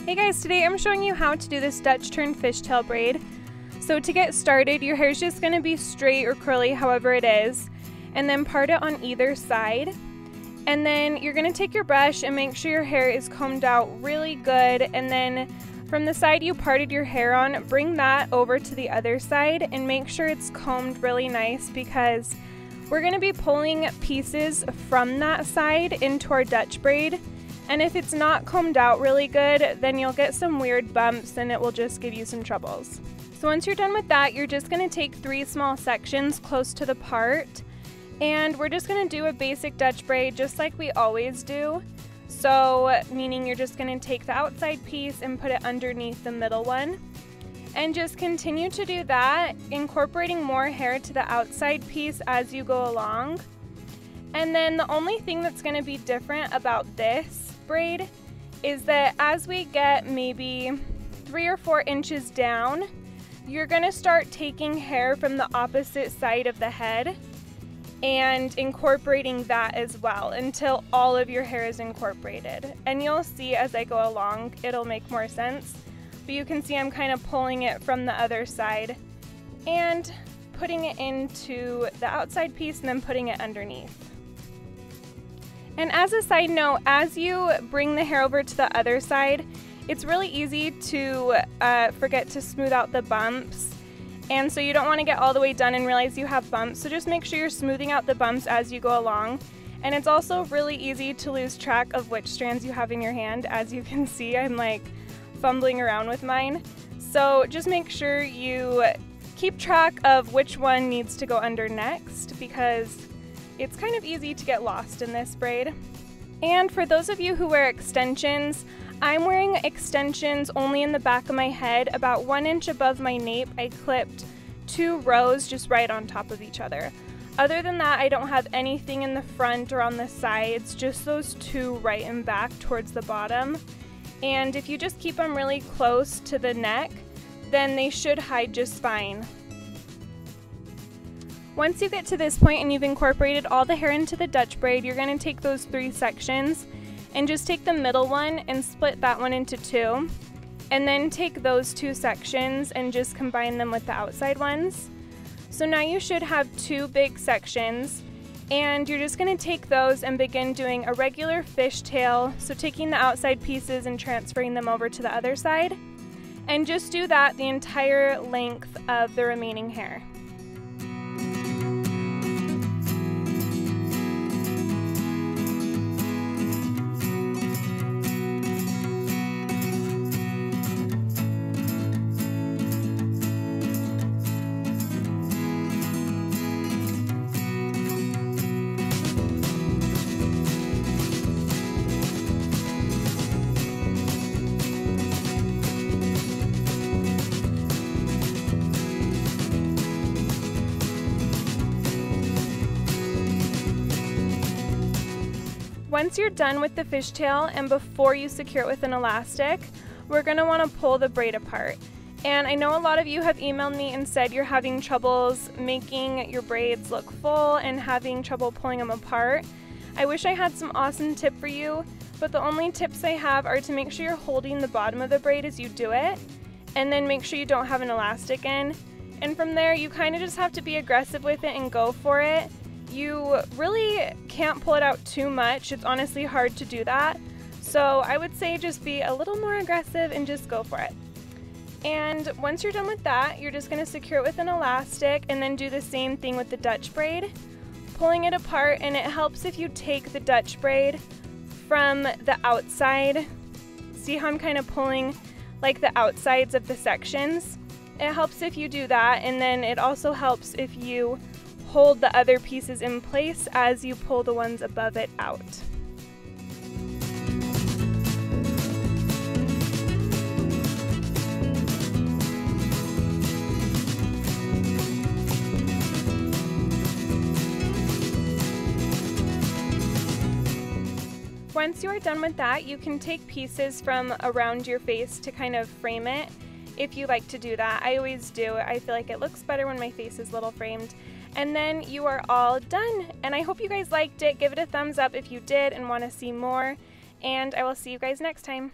Hey guys, today I'm showing you how to do this Dutch turn fishtail braid. So to get started, your hair is just going to be straight or curly, however it is, and then part it on either side. And then you're going to take your brush and make sure your hair is combed out really good, and then from the side you parted your hair on, bring that over to the other side and make sure it's combed really nice, because we're going to be pulling pieces from that side into our Dutch braid. And if it's not combed out really good, then you'll get some weird bumps and it will just give you some troubles. So once you're done with that, you're just going to take 3 small sections close to the part, and we're just going to do a basic Dutch braid just like we always do. So meaning you're just going to take the outside piece and put it underneath the middle one, and just continue to do that, incorporating more hair to the outside piece as you go along. And then the only thing that's going to be different about this braid is that as we get maybe 3 or 4 inches down, you're going to start taking hair from the opposite side of the head and incorporating that as well until all of your hair is incorporated. And you'll see as I go along, it'll make more sense. But you can see I'm kind of pulling it from the other side and putting it into the outside piece and then putting it underneath. And as a side note, as you bring the hair over to the other side, it's really easy to forget to smooth out the bumps. And so you don't want to get all the way done and realize you have bumps. So just make sure you're smoothing out the bumps as you go along. And it's also really easy to lose track of which strands you have in your hand. As you can see, I'm like fumbling around with mine. So just make sure you keep track of which one needs to go under next, because it's kind of easy to get lost in this braid. And for those of you who wear extensions, I'm wearing extensions only in the back of my head. About 1 inch above my nape, I clipped 2 rows just right on top of each other. Other than that, I don't have anything in the front or on the sides, just those 2 right and back towards the bottom. And if you just keep them really close to the neck, then they should hide just fine. Once you get to this point and you've incorporated all the hair into the Dutch braid, you're going to take those 3 sections and just take the middle one and split that one into 2, and then take those 2 sections and just combine them with the outside ones. So now you should have 2 big sections, and you're just going to take those and begin doing a regular fishtail, so taking the outside pieces and transferring them over to the other side, and just do that the entire length of the remaining hair. Once you're done with the fishtail and before you secure it with an elastic, we're going to want to pull the braid apart. And I know a lot of you have emailed me and said you're having troubles making your braids look full and having trouble pulling them apart. I wish I had some awesome tip for you, but the only tips I have are to make sure you're holding the bottom of the braid as you do it, and then make sure you don't have an elastic in. And from there, you kind of just have to be aggressive with it and go for it. You really can't pull it out too much. It's honestly hard to do that. So I would say just be a little more aggressive and just go for it. And once you're done with that, you're just going to secure it with an elastic and then do the same thing with the Dutch braid, pulling it apart. And it helps if you take the Dutch braid from the outside. See how I'm kind of pulling like the outsides of the sections? It helps if you do that, and then it also helps if you hold the other pieces in place as you pull the ones above it out. Once you are done with that, you can take pieces from around your face to kind of frame it if you like to do that. I always do. I feel like it looks better when my face is little framed. And then you are all done. And I hope you guys liked it. Give it a thumbs up if you did and want to see more. And I will see you guys next time.